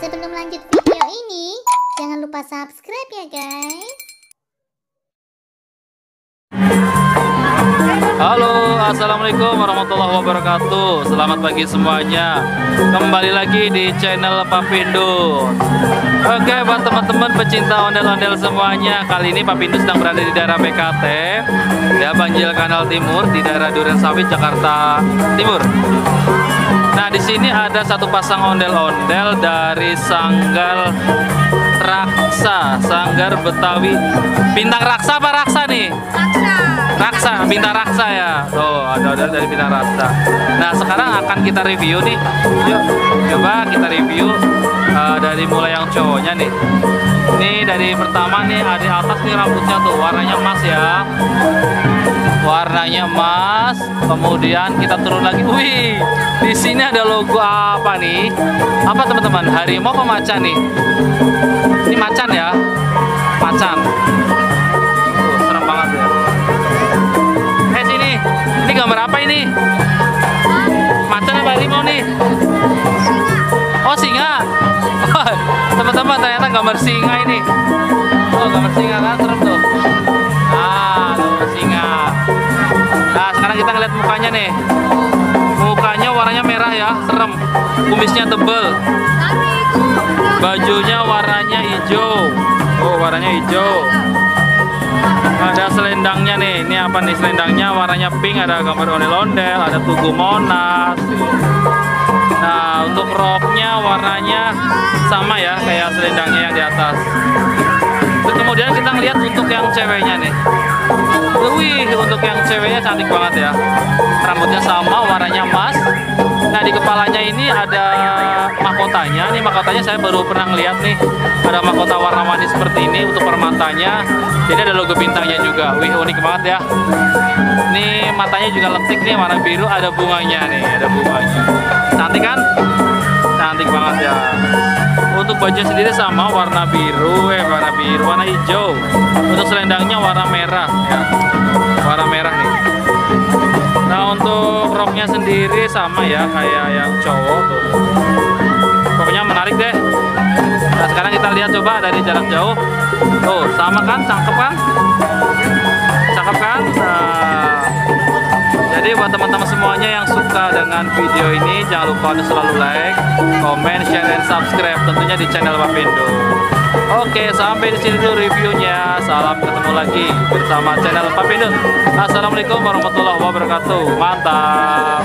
Sebelum lanjut video ini, jangan lupa subscribe ya guys. Halo, assalamualaikum warahmatullahi wabarakatuh. Selamat pagi semuanya. Kembali lagi di channel Papindo. Oke, buat teman-teman pecinta ondel-ondel semuanya, kali ini Papindo sedang berada di daerah BKT, ya, Banjil Kanal Timur, di daerah Durensawit, Jakarta Timur. Nah, di sini ada satu pasang ondel-ondel dari Sanggar Raksa, Sanggar Betawi. Bintang Raksa apa Raksa nih? Raksa, Bintang Raksa ya. Oh, ada dari Bintang Raksa. Nah, sekarang akan kita review nih. Yuk, coba kita review dari mulai yang cowoknya nih. Ini dari pertama nih, ada di atas nih rambutnya tuh warnanya emas ya. Warnanya emas. Kemudian kita turun lagi. Wih, di sini ada logo apa nih? Apa teman-teman? Harimau apa macan nih? Ini macan ya, macan. Serem banget ya. Sini, ini gambar apa ini? Macan apa harimau nih? Oh, singa. Teman-teman, ternyata gambar singa ini. Oh, gambar singa kan, serem tuh. Nah, gambar singa. Nah, sekarang kita ngeliat mukanya nih. Mukanya warnanya merah ya, serem. Kumisnya tebel. Bajunya warnanya hijau. Oh, warnanya hijau. Ada selendangnya nih. Ini apa nih selendangnya? Warnanya pink, ada gambar ondel-ondel, ada Tugu Monas. Nah, untuk roknya warnanya sama ya kayak selendangnya yang di atas. Terus kemudian kita lihat untuk yang ceweknya nih. Wih, untuk yang ceweknya cantik banget ya. Rambutnya sama, warnanya emas. Nah, di kepalanya ini ada mahkotanya. Nih mahkotanya saya baru pernah ngeliat nih. Ada mahkota warna-warni seperti ini untuk permatanya. Jadi ada logo bintangnya juga. Wih, unik banget ya. Ini matanya juga letik nih, warna biru, ada bunganya nih, ada bunganya. Cantik kan? Cantik banget ya. Untuk baju sendiri sama, warna biru, warna hijau. Untuk selendangnya warna merah ya. Warna merah nih. Nah, untuk roknya sendiri sama ya kayak yang cowok tuh. Pokoknya menarik deh. Nah, sekarang kita lihat coba dari jarak jauh. Tuh, sama kan? Cakep kan? Cakep kan? Nah, jadi buat teman-teman semuanya yang suka dengan video ini, jangan lupa untuk selalu like, comment, share, dan subscribe tentunya di channel Papindo. Oke, sampai di sini dulu reviewnya. Salam, ketemu lagi bersama channel Papindo. Assalamualaikum warahmatullahi wabarakatuh. Mantap.